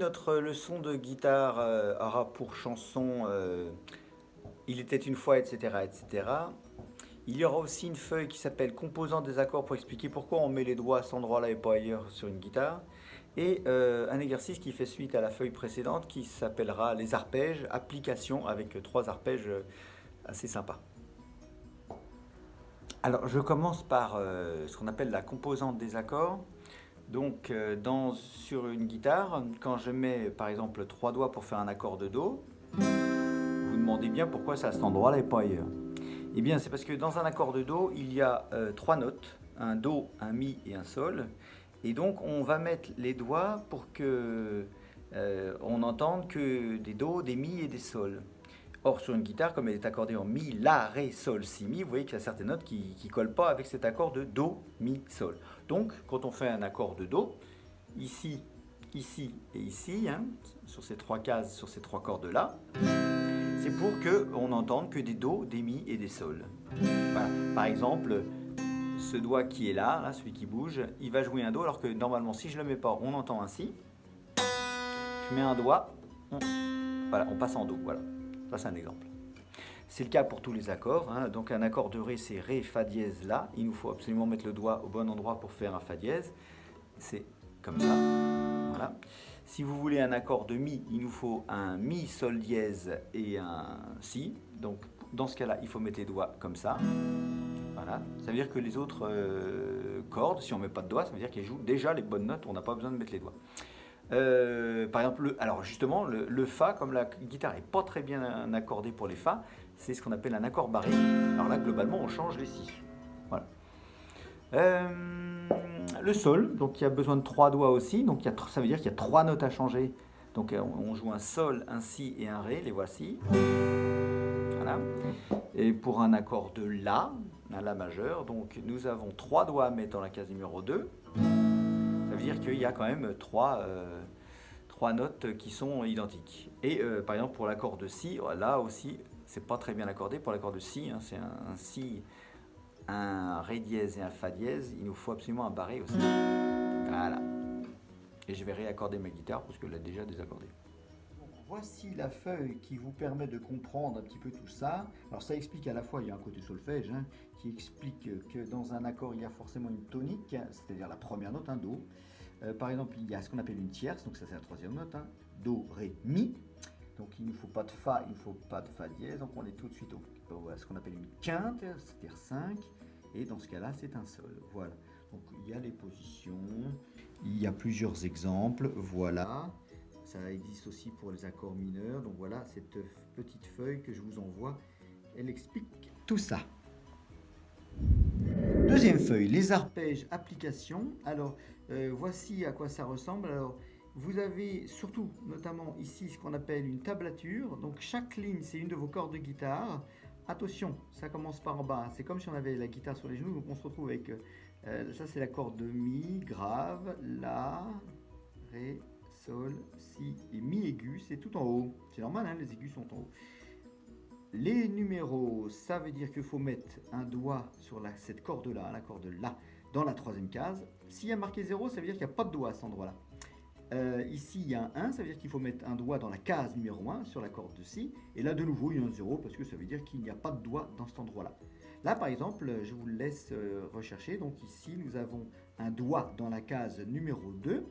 notre leçon de guitare aura pour chanson Il était une fois, etc., etc. Il y aura aussi une feuille qui s'appelle Composants des accords pour expliquer pourquoi on met les doigts à cet endroit-là et pas ailleurs sur une guitare. Et un exercice qui fait suite à la feuille précédente qui s'appellera les arpèges, application avec 3 arpèges assez sympas. Alors je commence par ce qu'on appelle la composante des accords. Donc sur une guitare, quand je mets par exemple 3 doigts pour faire un accord de Do, vous demandez bien pourquoi c'est à cet endroit-là et pas ailleurs. Eh bien c'est parce que dans un accord de Do, il y a 3 notes, un Do, un Mi et un Sol. Et donc on va mettre les doigts pour que on n'entende que des Do, des Mi et des Sol. Or, sur une guitare, comme elle est accordée en Mi, La, Ré, Sol, Si, Mi, vous voyez qu'il y a certaines notes qui ne collent pas avec cet accord de Do, Mi, Sol. Donc, quand on fait un accord de Do, ici, ici et ici, hein, sur ces 3 cases, sur ces 3 cordes-là, c'est pour qu'on n'entende que des Do, des Mi et des Sol. Voilà. Par exemple, ce doigt qui est là, celui qui bouge, il va jouer un Do, alors que normalement, si je ne le mets pas, on entend un Si. Je mets un doigt, voilà, on passe en Do, voilà. Ça, c'est un exemple. C'est le cas pour tous les accords. Hein. Donc, un accord de Ré, c'est Ré, Fa dièse, La. Il nous faut absolument mettre le doigt au bon endroit pour faire un Fa dièse. C'est comme ça. Voilà. Si vous voulez un accord de Mi, il nous faut un Mi, Sol dièse et un Si. Donc, dans ce cas-là, il faut mettre les doigts comme ça. Voilà. Ça veut dire que les autres cordes, si on ne met pas de doigts, ça veut dire qu'elles jouent déjà les bonnes notes. On n'a pas besoin de mettre les doigts. Par exemple, alors justement, le Fa, comme la guitare n'est pas très bien accordée pour les Fa, c'est ce qu'on appelle un accord barré. Alors là, globalement, on change les 6. Voilà. Le Sol, donc il y a besoin de 3 doigts aussi, donc ça veut dire qu'il y a 3 notes à changer. Donc on joue un Sol, un Si et un Ré, les voici. Voilà. Et pour un accord de La, un La majeur, donc nous avons 3 doigts à mettre dans la case numéro 2. Ça veut dire qu'il y a quand même 3 notes qui sont identiques. Et par exemple pour l'accord de Si, là aussi c'est pas très bien accordé. Pour l'accord de Si, hein, c'est un Si, un Ré dièse et un Fa dièse. Il nous faut absolument un barré aussi. Voilà. Et je vais réaccorder ma guitare parce qu'elle est déjà désaccordée. Voici la feuille qui vous permet de comprendre un petit peu tout ça. Alors ça explique à la fois, il y a un côté solfège, hein, qui explique que dans un accord il y a forcément une tonique, c'est-à-dire la première note, un Do. Par exemple, il y a ce qu'on appelle une tierce, donc ça c'est la 3e note, hein, Do, Ré, Mi. Donc il ne nous faut pas de Fa, il ne faut pas de Fa dièse, donc on est tout de suite à ce qu'on appelle une quinte, c'est-à-dire 5. Et dans ce cas-là, c'est un Sol. Voilà. Donc il y a les positions, il y a plusieurs exemples, voilà. Ça existe aussi pour les accords mineurs. Donc voilà, cette petite feuille que je vous envoie, elle explique tout ça. Deuxième feuille, les arpèges applications. Alors, voici à quoi ça ressemble. Alors, vous avez surtout, notamment ici, ce qu'on appelle une tablature. Donc, chaque ligne, c'est une de vos cordes de guitare. Attention, ça commence par en bas. C'est comme si on avait la guitare sur les genoux. Donc, on se retrouve avec, ça c'est la corde de Mi, grave, La, Ré, Sol, Si et Mi aigu, c'est tout en haut. C'est normal, hein, les aigus sont en haut. Les numéros, ça veut dire qu'il faut mettre un doigt sur cette corde-là, la corde là, dans la 3e case. S'il y a marqué 0, ça veut dire qu'il n'y a pas de doigt à cet endroit-là. Ici, il y a un 1, ça veut dire qu'il faut mettre un doigt dans la case numéro 1 sur la corde de Si. Et là, de nouveau, il y a un 0 parce que ça veut dire qu'il n'y a pas de doigt dans cet endroit-là. Là, par exemple, je vous laisse rechercher. Donc ici, nous avons un doigt dans la case numéro 2.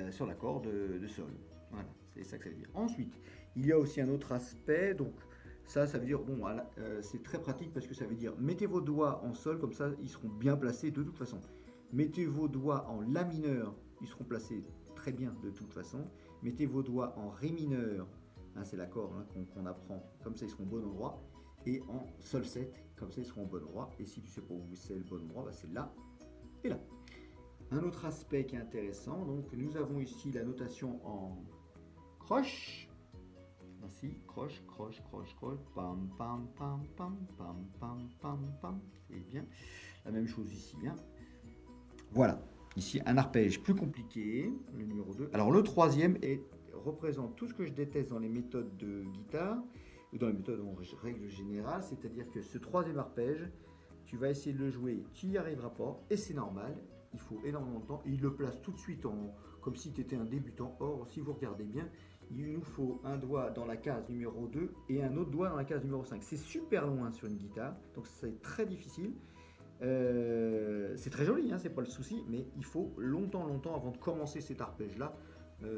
Sur la corde de Sol. Voilà, c'est ça que ça veut dire. Ensuite, il y a aussi un autre aspect, donc ça veut dire, bon, voilà, c'est très pratique parce que ça veut dire, mettez vos doigts en Sol, comme ça, ils seront bien placés de toute façon. Mettez vos doigts en La mineur, ils seront placés très bien de toute façon. Mettez vos doigts en Ré mineur, hein, c'est l'accord qu'on apprend, comme ça, ils seront au bon endroit. Et en Sol 7, comme ça, ils seront au bon endroit. Et si tu sais pas où c'est le bon endroit, bah, c'est là et là. Un autre aspect qui est intéressant, donc nous avons ici la notation en croche. Ainsi, croche, croche, croche, croche, pam, pam, pam, pam, pam, pam, pam, pam. C'est bien. La même chose ici. Hein. Voilà. Ici, un arpège plus compliqué, le numéro 2. Alors, le 3e représente tout ce que je déteste dans les méthodes de guitare, ou dans les méthodes en règle générale, c'est-à-dire que ce 3e arpège, tu vas essayer de le jouer, tu n'y arriveras pas, et c'est normal. Il faut énormément de temps. Il le place tout de suite comme si tu étais un débutant. Or, si vous regardez bien, il nous faut un doigt dans la case numéro 2 et un autre doigt dans la case numéro 5. C'est super loin sur une guitare, donc c'est très difficile. C'est très joli, hein, c'est pas le souci, mais il faut longtemps avant de commencer cet arpège-là.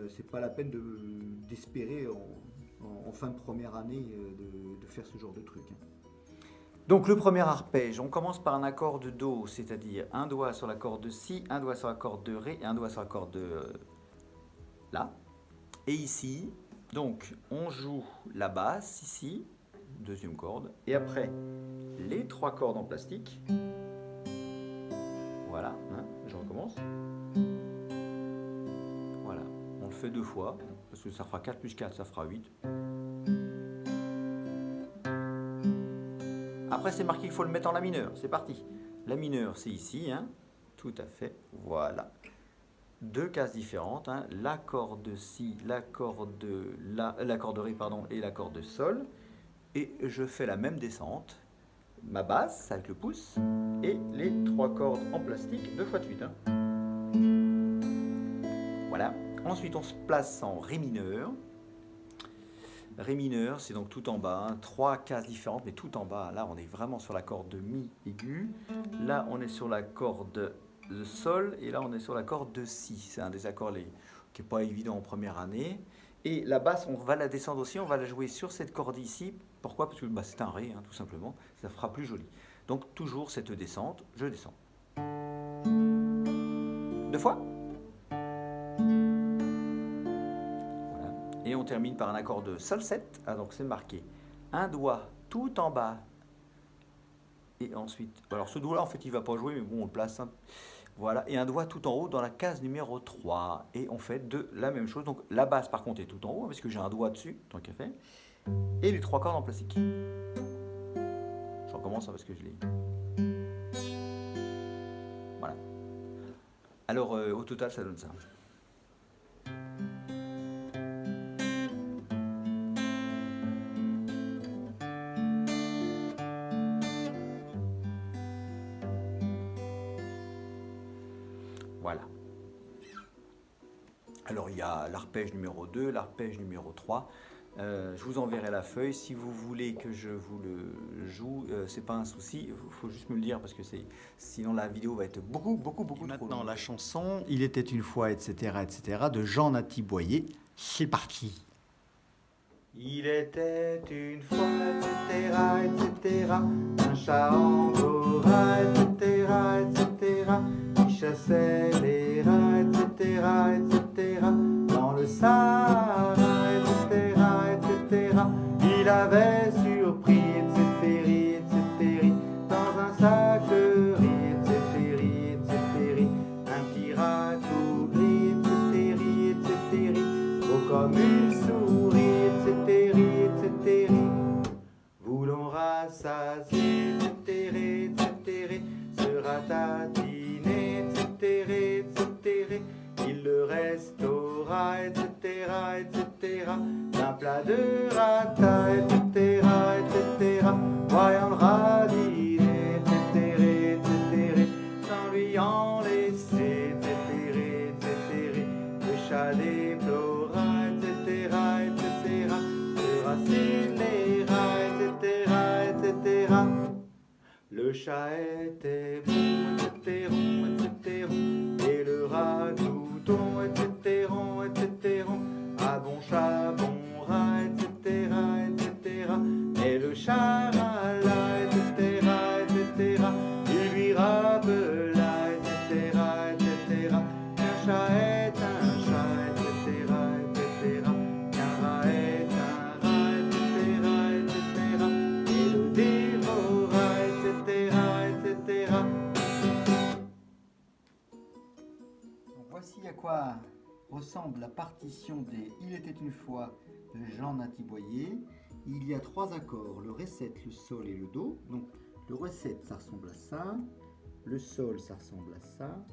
C'est pas la peine d'espérer en fin de première année de faire ce genre de truc. Hein. Donc le premier arpège, on commence par un accord de Do, c'est-à-dire un doigt sur la corde de Si, un doigt sur la corde de Ré et un doigt sur la corde de La. Et ici, donc on joue la basse ici, deuxième corde, et après les 3 cordes en plastique. Voilà, hein, je recommence. Voilà, on le fait 2 fois, parce que ça fera 4 plus 4, ça fera 8. Après, c'est marqué qu'il faut le mettre en La mineur. C'est parti. La mineur, c'est ici, hein. Tout à fait. Voilà. 2 cases différentes, hein. L'accord de Si, l'accord de La, l'accord de Ré, pardon, et l'accord de Sol. Et je fais la même descente. Ma basse avec le pouce et les 3 cordes en plastique 2 fois de suite. Hein. Voilà. Ensuite, on se place en Ré mineur. Ré mineur, c'est donc tout en bas, hein, 3 cases différentes, mais tout en bas. Là, on est vraiment sur la corde de Mi aigu. Là, on est sur la corde de Sol. Et là, on est sur la corde de Si. C'est un des accords qui n'est pas évident en première année. Et la basse, on va la descendre aussi. On va la jouer sur cette corde ici. Pourquoi? Parce que c'est un Ré, hein, tout simplement. Ça fera plus joli. Donc, toujours cette descente. Je descends. 2 fois. Et on termine par un accord de Sol 7. Ah, donc c'est marqué un doigt tout en bas. Et ensuite, alors ce doigt-là, en fait, il ne va pas jouer, mais bon, on le place. Hein. Voilà, et un doigt tout en haut dans la case numéro 3. Et on fait la même chose. Donc la basse, par contre, est tout en haut, hein, parce que j'ai un doigt dessus, tant qu'à faire. Et les 3 cordes en plastique. Je recommence hein, parce que je l'ai. Voilà. Alors, au total, ça donne ça. Voilà. Alors il y a l'arpège numéro 2, l'arpège numéro 3. Je vous enverrai la feuille. Si vous voulez que je vous le joue, c'est pas un souci. Il faut juste me le dire parce que sinon la vidéo va être beaucoup trop longue. Maintenant la chanson Il était une fois, etc., de Jean Natty Boyer. C'est parti. Il était une fois, etc., un chat angora, etc., qui chassait les rats, etc., dans le Sahara, etc. Il avait surpris, etc., dans un sac de riz, etc., un petit rat tout gris, etc., beau comme une souris, etc. Voulant rassasier, etc., se ratatiner, etc., il le restaura, etc., d'un plat de rata, etc., voyant le rat dîner, etc., sans lui en laisser, etc., le chat déplora, etc., se racine les rats, etc. Le chat était bon, etc., et le rat douton, etc., ah bon chat, bon rat, etc., et le chat râla, etc., il lui rappela, etc., qu'un chat est un chat, etc., qu'un rat est un rat, etc., et le dévora, etc. Donc voici à quoi ressemble la partition des Il était une fois de Jean Natty Boyer. Il y a 3 accords, le Ré 7, le Sol et le Do. Donc le Ré 7 ça ressemble à ça, le Sol ça ressemble à ça,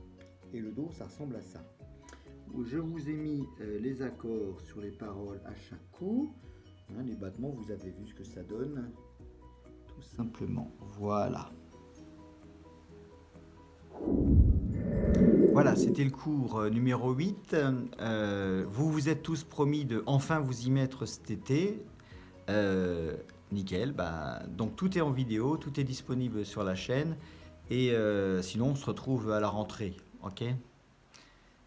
et le Do ça ressemble à ça. Je vous ai mis les accords sur les paroles à chaque coup. Hein, les battements, vous avez vu ce que ça donne. Tout simplement, voilà. Voilà, c'était le cours numéro 8. Vous vous êtes tous promis de enfin vous y mettre cet été. Nickel. Bah, donc tout est en vidéo, tout est disponible sur la chaîne. Et sinon, on se retrouve à la rentrée. Ok?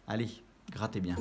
Allez, grattez bien.